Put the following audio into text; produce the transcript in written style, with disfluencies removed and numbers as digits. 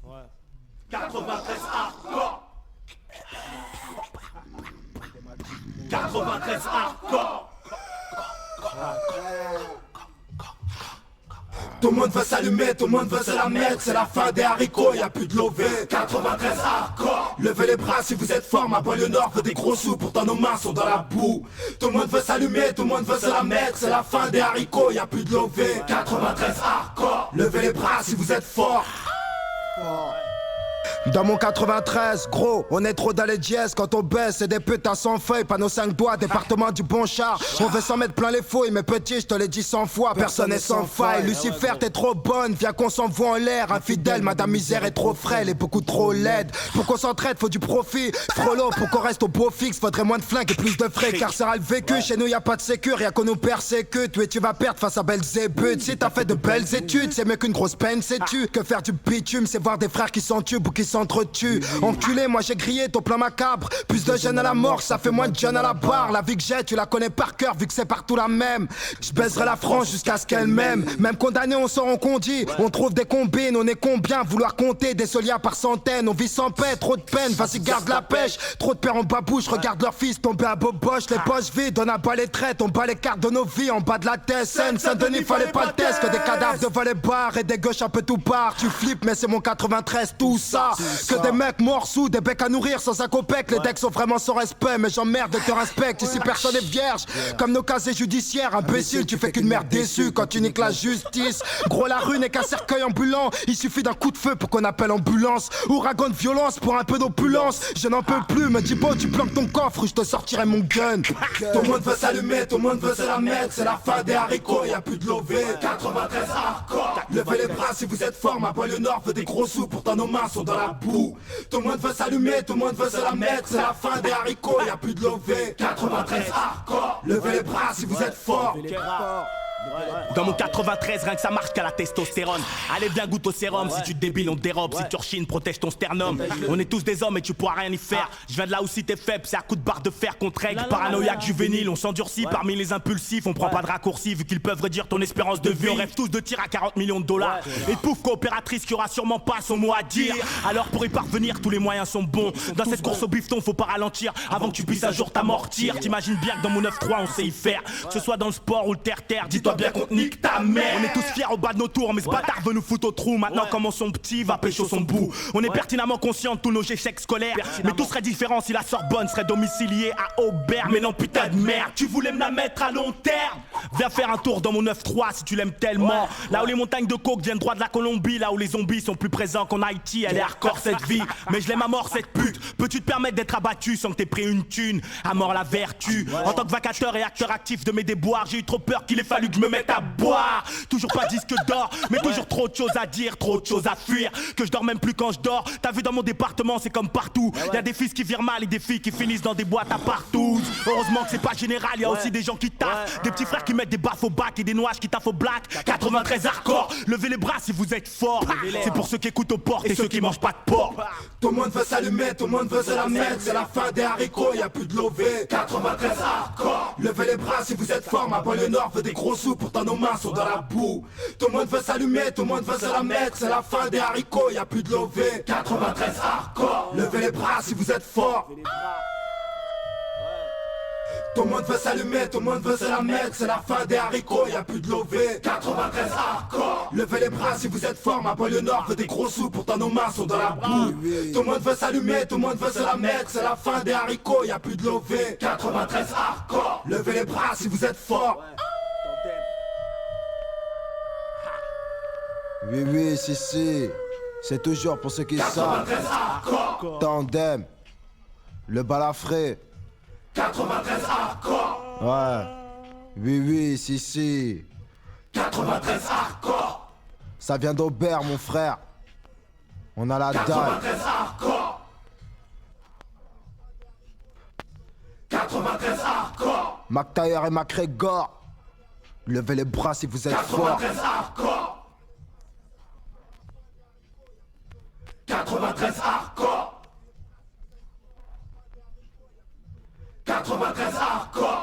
Ouais. 93 hardcore. 93 hardcore. Tout le monde veut s'allumer, tout le monde veut se la mettre. C'est la fin des haricots, y'a plus de lové. 93 hardcore. Levez les bras si vous êtes fort, ma banlieue nord veut des gros sous. Pourtant nos mains sont dans la boue. Tout le monde veut s'allumer, tout le monde veut se la mettre. C'est la fin des haricots, y'a plus de lové. 93 hardcore. Levez les bras si vous êtes fort. Dans mon 93, gros, on est trop dans les dièses. Quand on baisse, c'est des putains sans feuilles. Pas nos 5 doigts, département du bon char. On veut s'en mettre plein les fouilles, mais petit, je te l'ai dit 100 fois. Personne n'est sans faille. Lucifer, t'es trop bonne, viens qu'on s'envoie en l'air. Infidèle, madame misère est trop frêle et beaucoup trop laide. Pour qu'on s'entraide, faut du profit. Frollo, pour qu'on reste au beau fixe, faudrait moins de flingues et plus de frais. Carcéral vécu, chez nous y a pas de sécure, y'a qu'on nous persécute. Oui, tu vas perdre face à Belzébuth. Si t'as fait de belles études, c'est mieux qu'une grosse peine, sais-tu. Que faire du bitume, c'est voir des frères qui s'entubent ou qui s'entretuent. Enculé, moi j'ai grillé ton plan macabre. Plus de jeunes à la mort, ça fait moins de jeunes à la barre. La vie que j'ai, tu la connais par cœur, vu que c'est partout la même. Je baiserai la France jusqu'à ce qu'elle m'aime. Même condamné, on sort en condi. On trouve des combines, on est combien vouloir compter des solias par centaines. On vit sans paix, trop de peine, vas-y garde la pêche. Trop de pères en babouche, regarde leur fils tomber à boboche. Les poches vides, on a pas les traites, on bat les cartes de nos vies en bas de la tête. Saint-Denis, fallait pas le test, que des cadavres devant les bars et des gauches un peu tout part. Tu flippes, mais c'est mon 93, tout ça. Que des mecs morts sous, des becs à nourrir sans un copec. Les decks sont vraiment sans respect, mais j'emmerde et te respecte. Ici personne n'est vierge, comme nos casiers judiciaires. Imbécile, tu fais qu'une merde déçue quand tu niques la justice. Gros, la rue n'est qu'un cercueil ambulant. Il suffit d'un coup de feu pour qu'on appelle ambulance. Ouragan de violence pour un peu d'opulence. Je n'en peux plus, me dis bon, tu planques ton coffre ou je te sortirai mon gun. Tout le monde veut s'allumer, tout le monde veut se la mettre. C'est la fin des haricots, y'a plus de lové. 93 hardcore. Levez les bras si vous êtes fort, ma banlieue nord veut des gros sous. Pourtant nos mains sont dans la boue. Tout le monde veut s'allumer, tout le monde veut se la mettre. C'est la fin des haricots, y'a plus de lové. 93 hardcore. Levez les bras si vous êtes fort. Dans mon 93, rien que ça marche qu'à la testostérone. Allez viens goûte au sérum, si tu te débiles on te dérobe. Si tu rechines, protège ton sternum. On est tous des hommes et tu pourras rien y faire. Je viens de là où si t'es faible, c'est à coup de barre de fer qu'on règle. Paranoïaque juvénile, on s'endurcit parmi les impulsifs. On prend pas de raccourcis vu qu'ils peuvent réduire ton espérance de vie. On rêve tous de tir à 40 millions de dollars. Et pouf coopératrice qui aura sûrement pas son mot à dire. Alors pour y parvenir, tous les moyens sont bons. Dans cette course au bifton, faut pas ralentir avant que tu puisses un jour t'amortir. T'imagines bien que dans mon 9-3 on sait y faire. Que ce soit dans le sport ou le terre-terre, dis-toi bien qu'on nique ta mère. On est tous fiers au bas de nos tours, mais ce bâtard veut nous foutre au trou. Maintenant comment son petit va pécho son bout. On est pertinemment conscient de tous nos échecs scolaires. Mais tout serait différent si la Sorbonne serait domiciliée à Aubert. Mais non putain de merde, tu voulais me la mettre à long terme. Viens faire un tour dans mon 9-3 si tu l'aimes tellement. Là où les montagnes de coke viennent droit de la Colombie. Là où les zombies sont plus présents qu'en Haïti. Elle est hardcore cette vie, mais je l'aime à mort cette pute. Peux-tu te permettre d'être abattu sans que t'aies pris une thune? À mort la vertu. En tant que vacateur et acteur actif de mes déboires, j'ai eu trop peur qu'il ait fallu que je me mette à boire. Toujours pas disque d'or, mais toujours trop de choses à dire, trop de choses à fuir. Que je dors même plus quand je dors. T'as vu dans mon département, c'est comme partout. Y'a des fils qui virent mal et des filles qui finissent dans des boîtes à partout. Heureusement que c'est pas général, y'a aussi des gens qui taffent. Des petits frères qui mettent des baffes au bac et des noises qui taffent au black. 93 hardcore, levez les bras si vous êtes forts. C'est pour ceux qui écoutent aux portes et ceux qui mangent pas de porc. Tout le monde veut s'allumer, tout le monde veut se la mettre. C'est la fin des haricots, y'a plus de lové. 93 hardcore. Levez les bras si vous êtes fort, ma banlieue nord veut des gros sous. Pourtant nos mains sont dans la boue. Tout le monde veut s'allumer, tout le monde veut se la mettre. C'est la fin des haricots, y'a plus de lové. 93 hardcore. Levez les bras si vous êtes fort. Tout le monde veut s'allumer, tout le monde veut se la mettre. C'est la fin des haricots, y'a plus de lové. 93 hardcore. Levez les bras si vous êtes fort, ma banlieue nord veut des gros sous. Pourtant nos mains sont dans la boue. Tout le monde veut s'allumer, tout le monde veut se la mettre. C'est la fin des haricots, y'a plus de lové. 93 hardcore. Levez les bras si vous êtes fort. Oui, oui, si, c'est toujours pour ceux qui savent. Tandem, le balafré. 93 hardcore. Ouais. Oui, oui, si. 93 hardcore. Ça vient d'Aubert, mon frère. On a la dalle. 93 hardcore. 93 hardcore. McTayer et McGregor. Levez les bras si vous êtes forts. 93 hardcore. 93 hardcore. 93 hardcore.